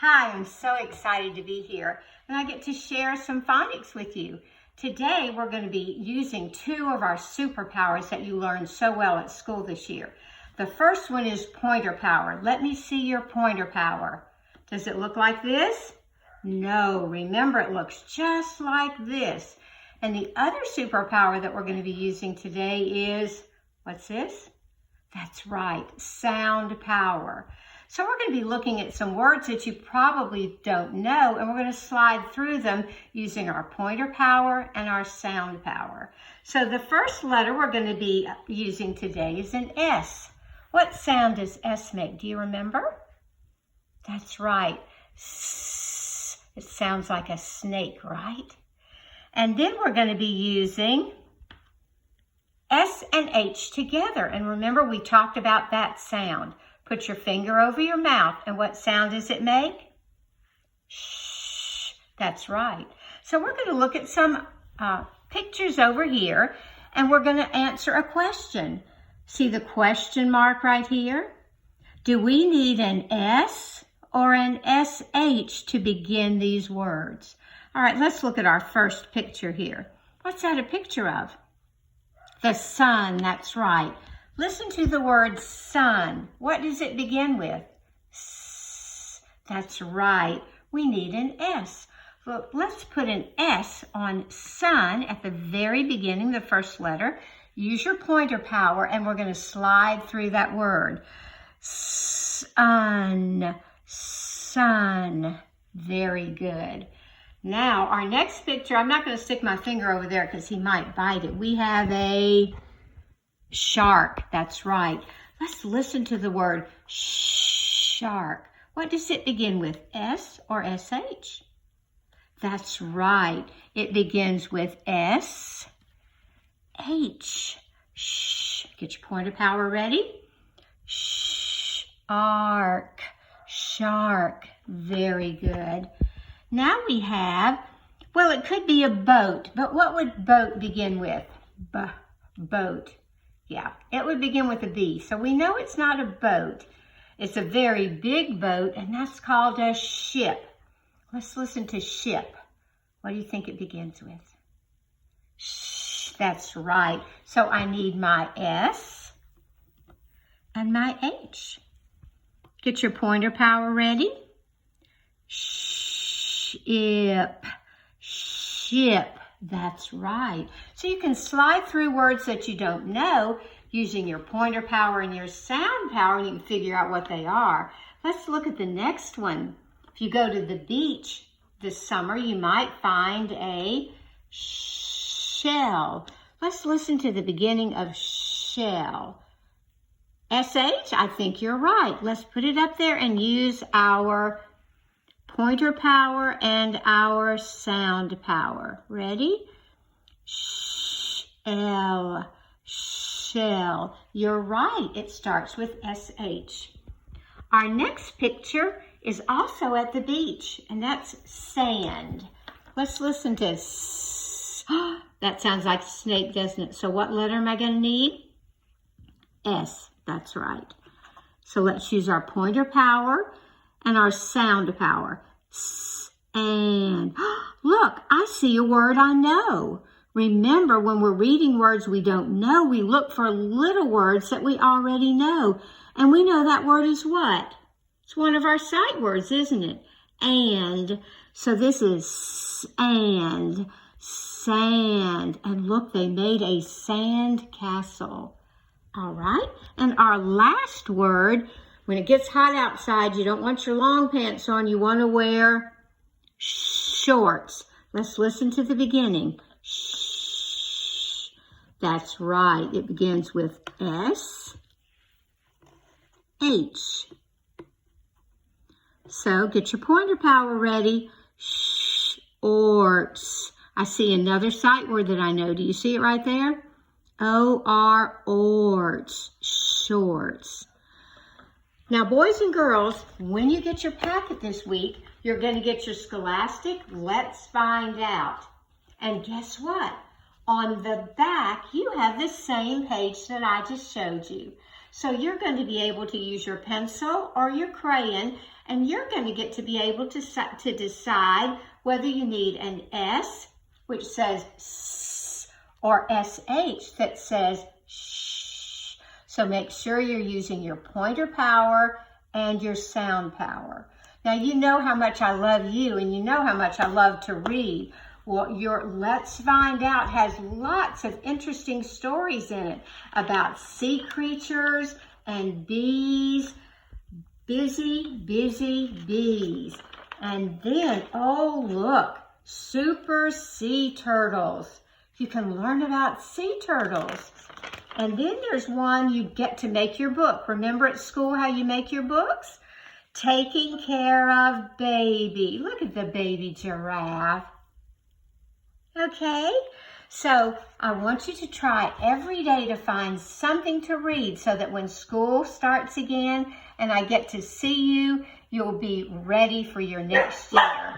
Hi, I'm so excited to be here and I get to share some phonics with you. Today we're going to be using two of our superpowers that you learned so well at school this year. The first one is pointer power. Let me see your pointer power. Does it look like this? No, remember it looks just like this. And the other superpower that we're going to be using today is, what's this? That's right, sound power. So we're going to be looking at some words that you probably don't know, and we're going to slide through them using our pointer power and our sound power. So the first letter we're going to be using today is an S. What sound does S make? Do you remember? That's right. S. It sounds like a snake, right? And then we're going to be using S and H together. And remember, we talked about that sound. Put your finger over your mouth, and what sound does it make? Shh. That's right. So we're going to look at some pictures over here, and we're going to answer a question. See the question mark right here? Do we need an S or an SH to begin these words? All right, let's look at our first picture here. What's that a picture of? The sun, that's right. Listen to the word sun. What does it begin with? S. That's right. We need an S. Look, let's put an S on sun at the very beginning, the first letter. Use your pointer power, and we're going to slide through that word. Sun, sun. Very good. Now, our next picture, I'm not going to stick my finger over there because he might bite it. We have a shark, that's right. Let's listen to the word shark. What does it begin with, S or SH? That's right. It begins with S, H. Shh. Get your pointer power ready. Shark, shark. Very good. Now we have, well, it could be a boat, but what would boat begin with? Boat. Yeah, it would begin with a B. So we know it's not a boat. It's a very big boat, and that's called a ship. Let's listen to ship. What do you think it begins with? Shh, that's right. So I need my S and my H. Get your pointer power ready. Ship, ship. That's right. So you can slide through words that you don't know using your pointer power and your sound power, and you can figure out what they are. Let's look at the next one. If you go to the beach this summer, you might find a shell. Let's listen to the beginning of shell. SH, I think you're right. Let's put it up there and use our pointer power and our sound power. Ready? Shell, shell. You're right. It starts with SH. Our next picture is also at the beach, and that's sand. Let's listen to S. That sounds like a snake, doesn't it? So what letter am I going to need? S. That's right. So let's use our pointer power and our sound power. And look, I see a word I know. Remember, when we're reading words we don't know, we look for little words that we already know. And we know that word is what? It's one of our sight words, isn't it? And. So this is and, sand. And look, they made a sand castle. All right. And our last word, when it gets hot outside, you don't want your long pants on. You want to wear shorts. Let's listen to the beginning. Shh. That's right. It begins with S, H. So get your pointer power ready. Shorts. I see another sight word that I know. Do you see it right there? O-R-orts. Shorts. Now, boys and girls, when you get your packet this week, you're going to get your Scholastic Let's Find Out. And guess what? On the back, you have the same page that I just showed you. So you're going to be able to use your pencil or your crayon, and you're going to get to be able to decide whether you need an S, which says S, or SH that says sh. So make sure you're using your pointer power and your sound power. Now you know how much I love you, and you know how much I love to read. Well, your Let's Find Out has lots of interesting stories in it about sea creatures and bees, busy, busy bees. And then, oh look, super sea turtles. You can learn about sea turtles. And then there's one you get to make your book. Remember at school how you make your books? Taking care of baby. Look at the baby giraffe. Okay, so I want you to try every day to find something to read so that when school starts again and I get to see you, you'll be ready for your next year.